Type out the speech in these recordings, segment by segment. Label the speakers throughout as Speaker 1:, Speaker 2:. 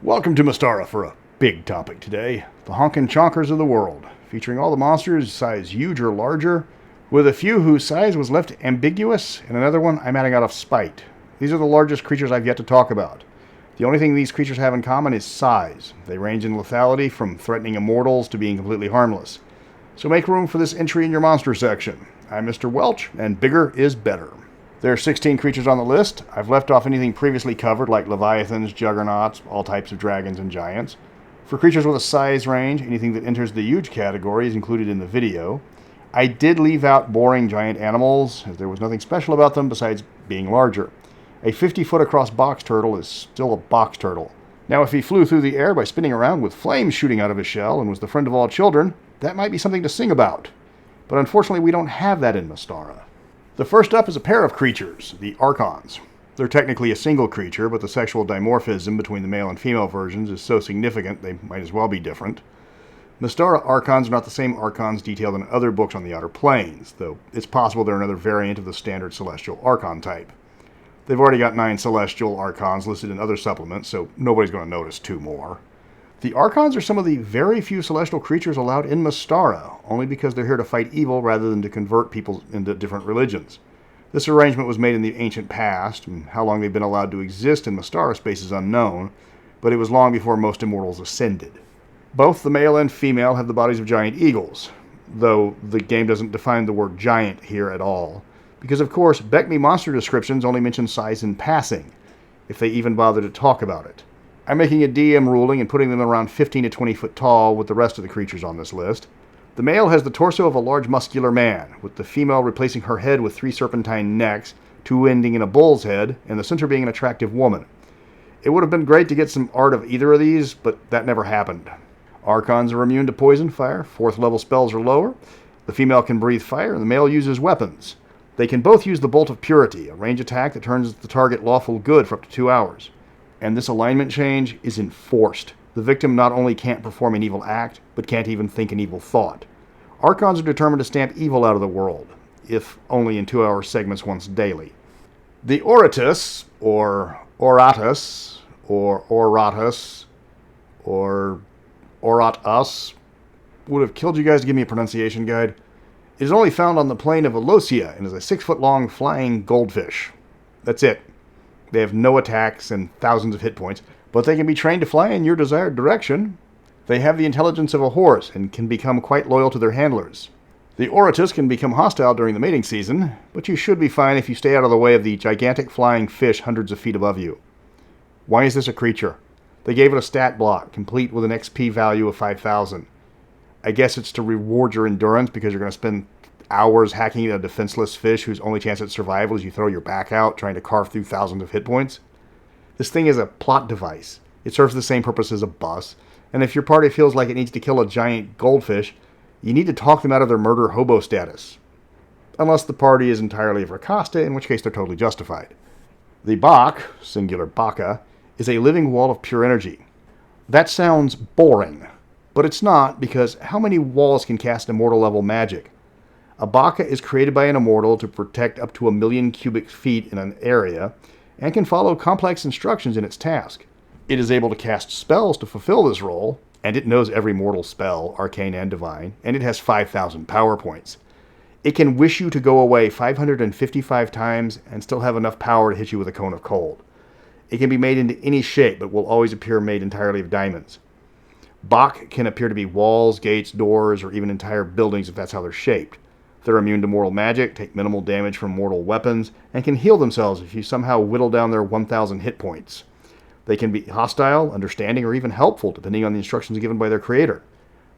Speaker 1: Welcome to Mystara for a big topic today. The Honkin Chonkers of the world, featuring all the monsters size huge or larger, with a few whose size was left ambiguous, and another one I'm adding out of spite. These are the largest creatures I've yet to talk about. The only thing these creatures have in common is size. They range in lethality from threatening immortals to being completely harmless. So make room for this entry in your monster section. I'm Mr. Welch, and bigger is better. There are 16 creatures on the list. I've left off anything previously covered, like leviathans, juggernauts, all types of dragons and giants. For creatures with a size range, anything that enters the huge category is included in the video. I did leave out boring giant animals, as there was nothing special about them besides being larger. A 50-foot across box turtle is still a box turtle. Now, if he flew through the air by spinning around with flames shooting out of his shell and was the friend of all children, that might be something to sing about. But unfortunately, we don't have that in Mystara. The first up is a pair of creatures, the Archons. They're technically a single creature, but the sexual dimorphism between the male and female versions is so significant they might as well be different. Mystara Archons are not the same Archons detailed in other books on the Outer Planes, though it's possible they're another variant of the standard Celestial Archon type. They've already got 9 Celestial Archons listed in other supplements, so nobody's going to notice 2 more. The Archons are some of the very few celestial creatures allowed in Mystara, only because they're here to fight evil rather than to convert people into different religions. This arrangement was made in the ancient past, and how long they've been allowed to exist in Mystara space is unknown, but it was long before most immortals ascended. Both the male and female have the bodies of giant eagles, though the game doesn't define the word giant here at all, because of course Beckme monster descriptions only mention size in passing, if they even bother to talk about it. I'm making a DM ruling and putting them around 15 to 20 foot tall with the rest of the creatures on this list. The male has the torso of a large muscular man, with the female replacing her head with 3 serpentine necks, 2 ending in a bull's head, and the center being an attractive woman. It would have been great to get some art of either of these, but that never happened. Archons are immune to poison, fire, 4th level spells or lower. The female can breathe fire, and the male uses weapons. They can both use the Bolt of Purity, a range attack that turns the target lawful good for up to 2 hours. And this alignment change is enforced. The victim not only can't perform an evil act, but can't even think an evil thought. Archons are determined to stamp evil out of the world, if only in 2-hour segments once daily. The Oratus, or Oratus, or Oratus, or Oratus, would have killed you guys to give me a pronunciation guide. It is only found on the plain of Alosia and is a 6-foot-long flying goldfish. That's it. They have no attacks and thousands of hit points, but they can be trained to fly in your desired direction. They have the intelligence of a horse and can become quite loyal to their handlers. The Oratus can become hostile during the mating season, but you should be fine if you stay out of the way of the gigantic flying fish hundreds of feet above you. Why is this a creature? They gave it a stat block, complete with an XP value of 5,000. I guess it's to reward your endurance because you're going to spend hours hacking a defenseless fish whose only chance at survival is you throw your back out trying to carve through thousands of hit points. This thing is a plot device. It serves the same purpose as a bus, and if your party feels like it needs to kill a giant goldfish, you need to talk them out of their murder hobo status. Unless the party is entirely of Rakasta, in which case they're totally justified. The Bak, singular Baka, is a living wall of pure energy. That sounds boring, but it's not, because how many walls can cast immortal level magic? A Baka is created by an immortal to protect up to 1 million cubic feet in an area, and can follow complex instructions in its task. It is able to cast spells to fulfill this role, and it knows every mortal spell, arcane and divine, and it has 5,000 power points. It can wish you to go away 555 times and still have enough power to hit you with a cone of cold. It can be made into any shape, but will always appear made entirely of diamonds. Bak can appear to be walls, gates, doors, or even entire buildings if that's how they're shaped. They're immune to mortal magic, take minimal damage from mortal weapons, and can heal themselves if you somehow whittle down their 1,000 hit points. They can be hostile, understanding, or even helpful, depending on the instructions given by their creator.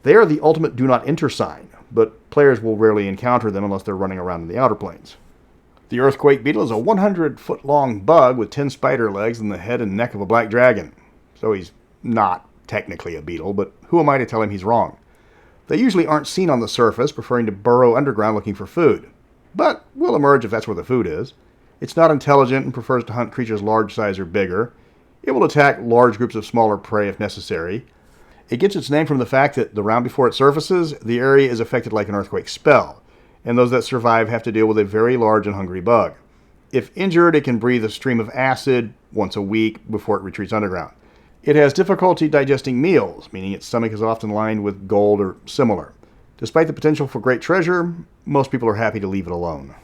Speaker 1: They are the ultimate do not enter sign, but players will rarely encounter them unless they're running around in the outer planes. The Earthquake Beetle is a 100-foot-long bug with 10 spider legs and the head and neck of a black dragon. So he's not technically a beetle, but who am I to tell him he's wrong? They usually aren't seen on the surface, preferring to burrow underground looking for food. But will emerge if that's where the food is. It's not intelligent and prefers to hunt creatures large size or bigger. It will attack large groups of smaller prey if necessary. It gets its name from the fact that the round before it surfaces, the area is affected like an earthquake spell, and those that survive have to deal with a very large and hungry bug. If injured, it can breathe a stream of acid once a week before it retreats underground. It has difficulty digesting meals, meaning its stomach is often lined with gold or similar. Despite the potential for great treasure, most people are happy to leave it alone.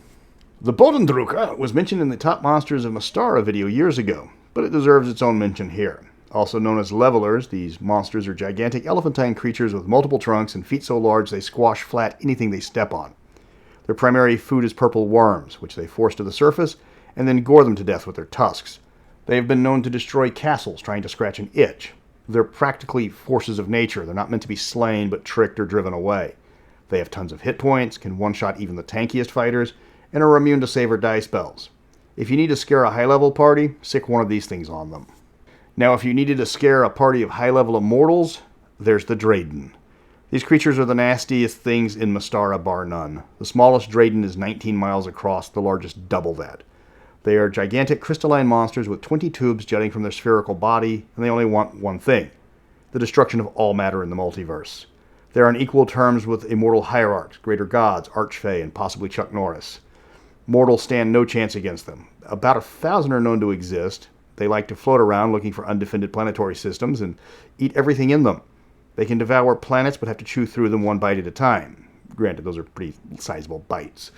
Speaker 1: The Bodendrucker was mentioned in the Top Monsters of Mystara video years ago, but it deserves its own mention here. Also known as levelers, these monsters are gigantic elephantine creatures with multiple trunks and feet so large they squash flat anything they step on. Their primary food is purple worms, which they force to the surface and then gore them to death with their tusks. They have been known to destroy castles trying to scratch an itch. They're practically forces of nature. They're not meant to be slain, but tricked or driven away. They have tons of hit points, can one-shot even the tankiest fighters, and are immune to save or die spells. If you need to scare a high-level party, sick one of these things on them. Now, if you needed to scare a party of high-level immortals, there's the Drayden. These creatures are the nastiest things in Mystara, bar none. The smallest Drayden is 19 miles across, the largest double that. They are gigantic crystalline monsters with 20 tubes jutting from their spherical body, and they only want one thing: the destruction of all matter in the multiverse. They are on equal terms with immortal hierarchs, greater gods, archfey, and possibly Chuck Norris. Mortals stand no chance against them. About 1,000 are known to exist. They like to float around looking for undefended planetary systems and eat everything in them. They can devour planets but have to chew through them one bite at a time. Granted, those are pretty sizable bites.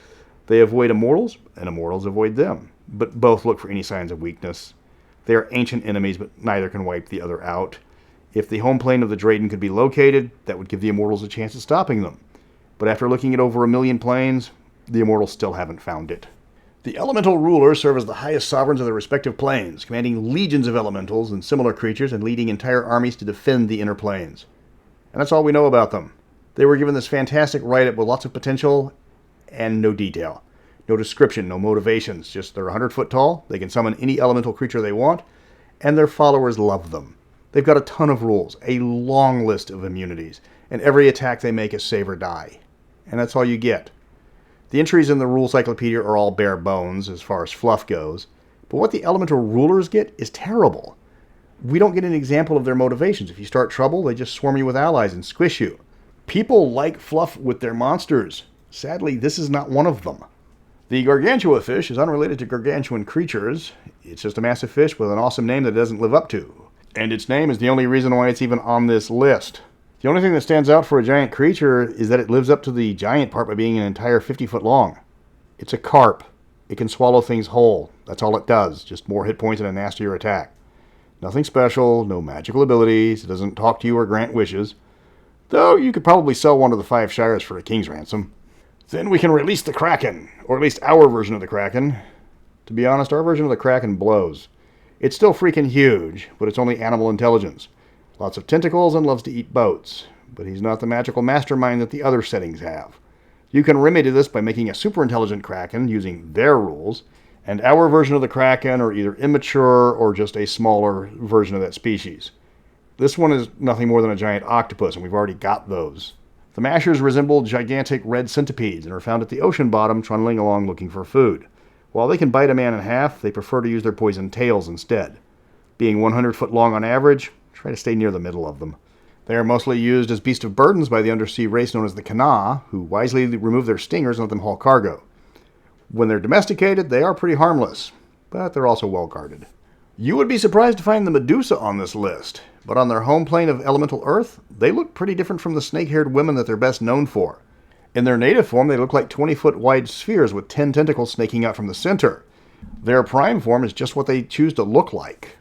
Speaker 1: They avoid immortals, and immortals avoid them, but both look for any signs of weakness. They are ancient enemies, but neither can wipe the other out. If the home plane of the Drayden could be located, that would give the immortals a chance at stopping them. But after looking at over 1 million planes, the immortals still haven't found it. The elemental rulers serve as the highest sovereigns of their respective planes, commanding legions of elementals and similar creatures and leading entire armies to defend the inner planes. And that's all we know about them. They were given this fantastic write-up with lots of potential and no detail. No description, no motivations, just they're 100 foot tall, they can summon any elemental creature they want, and their followers love them. They've got a ton of rules, a long list of immunities, and every attack they make is save or die. And that's all you get. The entries in the rule cyclopedia are all bare bones as far as fluff goes, but what the elemental rulers get is terrible. We don't get an example of their motivations. If you start trouble, they just swarm you with allies and squish you. People like fluff with their monsters. Sadly, this is not one of them. The gargantua fish is unrelated to gargantuan creatures. It's just a massive fish with an awesome name that it doesn't live up to. And its name is the only reason why it's even on this list. The only thing that stands out for a giant creature is that it lives up to the giant part by being an entire 50 foot long. It's a carp. It can swallow things whole. That's all it does. Just more hit points and a nastier attack. Nothing special, no magical abilities. It doesn't talk to you or grant wishes. Though you could probably sell one of the 5 Shires for a king's ransom. Then we can release the Kraken, or at least our version of the Kraken. To be honest, our version of the Kraken blows. It's still freaking huge, but it's only animal intelligence. Lots of tentacles and loves to eat boats. But he's not the magical mastermind that the other settings have. You can remedy this by making a super intelligent Kraken using their rules, and our version of the Kraken are either immature or just a smaller version of that species. This one is nothing more than a giant octopus, and we've already got those. The Mashers resemble gigantic red centipedes and are found at the ocean bottom trundling along looking for food. While they can bite a man in half, they prefer to use their poisoned tails instead. Being 100 foot long on average, try to stay near the middle of them. They are mostly used as beasts of burdens by the undersea race known as the Kana, who wisely remove their stingers and let them haul cargo. When they're domesticated, they are pretty harmless, but they're also well guarded. You would be surprised to find the Medusa on this list, but on their home plane of elemental Earth, they look pretty different from the snake-haired women that they're best known for. In their native form, they look like 20-foot wide spheres with 10 tentacles snaking out from the center. Their prime form is just what they choose to look like.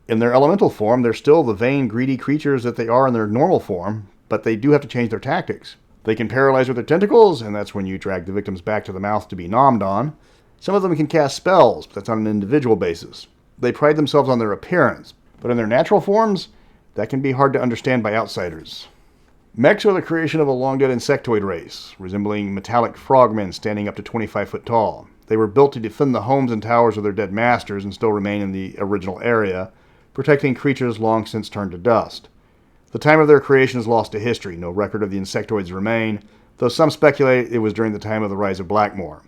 Speaker 1: In their elemental form, they're still the vain, greedy creatures that they are in their normal form, but they do have to change their tactics. They can paralyze with their tentacles, and that's when you drag the victims back to the mouth to be nommed on. Some of them can cast spells, but that's on an individual basis. They pride themselves on their appearance, but in their natural forms, that can be hard to understand by outsiders. Mechs are the creation of a long-dead insectoid race, resembling metallic frogmen standing up to 25 foot tall. They were built to defend the homes and towers of their dead masters and still remain in the original area, protecting creatures long since turned to dust. The time of their creation is lost to history. No record of the insectoids remain, though some speculate it was during the time of the rise of Blackmoor.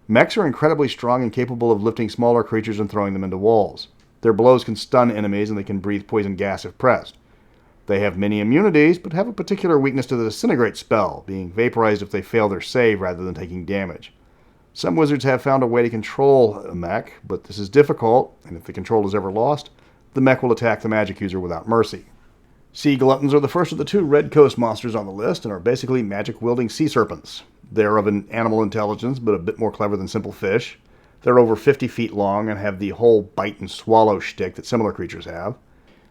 Speaker 1: Mechs are incredibly strong and capable of lifting smaller creatures and throwing them into walls. Their blows can stun enemies and they can breathe poison gas if pressed. They have many immunities, but have a particular weakness to the Disintegrate spell, being vaporized if they fail their save rather than taking damage. Some wizards have found a way to control a mech, but this is difficult, and if the control is ever lost, the mech will attack the magic user without mercy. Sea gluttons are the first of the 2 Red Coast monsters on the list and are basically magic-wielding sea serpents. They're of an animal intelligence, but a bit more clever than simple fish. They're over 50 feet long and have the whole bite and swallow shtick that similar creatures have.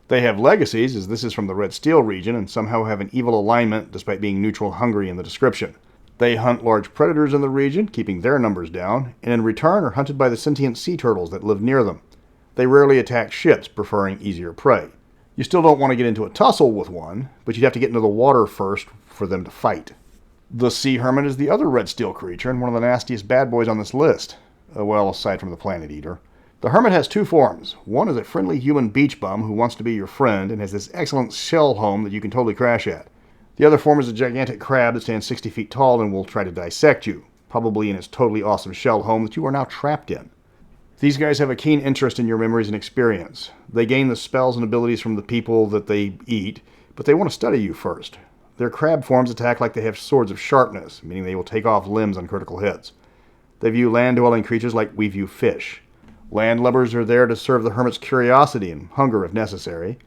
Speaker 1: They have legacies, as this is from the Red Steel region, and somehow have an evil alignment despite being neutral hungry in the description. They hunt large predators in the region, keeping their numbers down, and in return are hunted by the sentient sea turtles that live near them. They rarely attack ships, preferring easier prey. You still don't want to get into a tussle with one, but you'd have to get into the water first for them to fight. The Sea Hermit is the other Red Steel creature and one of the nastiest bad boys on this list. Well, aside from the Planet Eater. The Hermit has 2 forms. One is a friendly human beach bum who wants to be your friend and has this excellent shell home that you can totally crash at. The other form is a gigantic crab that stands 60 feet tall and will try to dissect you, probably in its totally awesome shell home that you are now trapped in. These guys have a keen interest in your memories and experience. They gain the spells and abilities from the people that they eat, but they want to study you first. Their crab forms attack like they have swords of sharpness, meaning they will take off limbs on critical hits. They view land-dwelling creatures like we view fish. Landlubbers are there to serve the hermit's curiosity and hunger if necessary.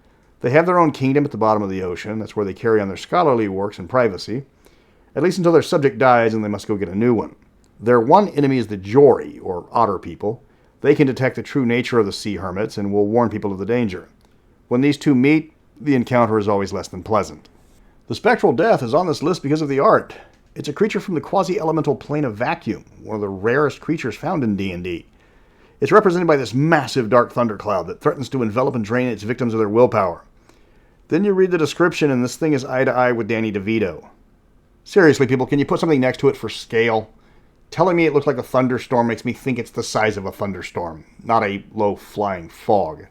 Speaker 1: They have their own kingdom at the bottom of the ocean. That's where they carry on their scholarly works in privacy, at least until their subject dies and they must go get a new one. Their one enemy is the Jory, or otter people. They can detect the true nature of the sea hermits and will warn people of the danger. When these 2 meet, the encounter is always less than pleasant. The Spectral Death is on this list because of the art. It's a creature from the quasi-elemental plane of vacuum, one of the rarest creatures found in D&D. It's represented by this massive dark thundercloud that threatens to envelop and drain its victims of their willpower. Then you read the description and this thing is eye to eye with Danny DeVito. Seriously, people, can you put something next to it for scale? Telling me it looks like a thunderstorm makes me think it's the size of a thunderstorm, not a low-flying fog.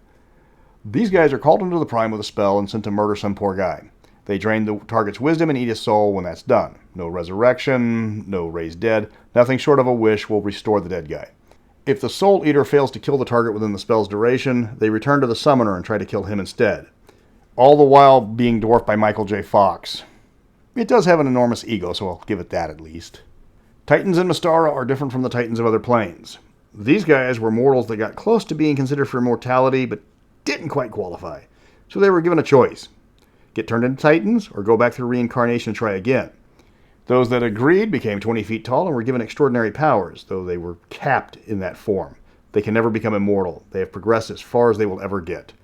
Speaker 1: These guys are called into the Prime with a spell and sent to murder some poor guy. They drain the target's wisdom and eat his soul when that's done. No resurrection, no raised dead, nothing short of a wish will restore the dead guy. If the Soul Eater fails to kill the target within the spell's duration, they return to the Summoner and try to kill him instead. All the while being dwarfed by Michael J. Fox. It does have an enormous ego, so I'll give it that at least. Titans in Mystara are different from the Titans of other planes. These guys were mortals that got close to being considered for immortality, but didn't quite qualify. So they were given a choice. Get turned into Titans, or go back through reincarnation and try again. Those that agreed became 20 feet tall and were given extraordinary powers, though they were capped in that form. They can never become immortal. They have progressed as far as they will ever get.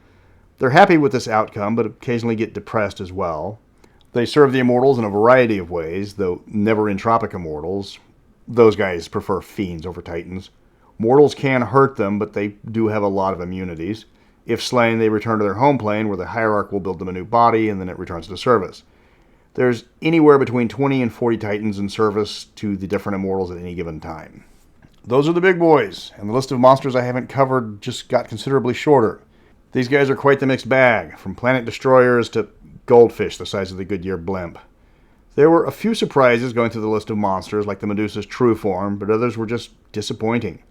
Speaker 1: They're happy with this outcome, but occasionally get depressed as well. They serve the immortals in a variety of ways, though never entropic immortals. Those guys prefer fiends over Titans. Mortals can hurt them, but they do have a lot of immunities. If slain, they return to their home plane, where the Hierarch will build them a new body, and then it returns to service. There's anywhere between 20 and 40 Titans in service to the different immortals at any given time. Those are the big boys, and the list of monsters I haven't covered just got considerably shorter. These guys are quite the mixed bag, from planet destroyers to goldfish the size of the Goodyear blimp. There were a few surprises going through the list of monsters, like the Medusa's true form, but others were just disappointing.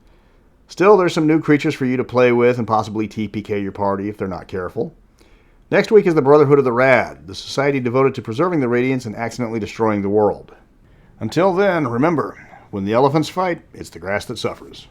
Speaker 1: Still, there's some new creatures for you to play with and possibly TPK your party if they're not careful. Next week is the Brotherhood of the Rad, the society devoted to preserving the Radiance and accidentally destroying the world. Until then, remember, when the elephants fight, it's the grass that suffers.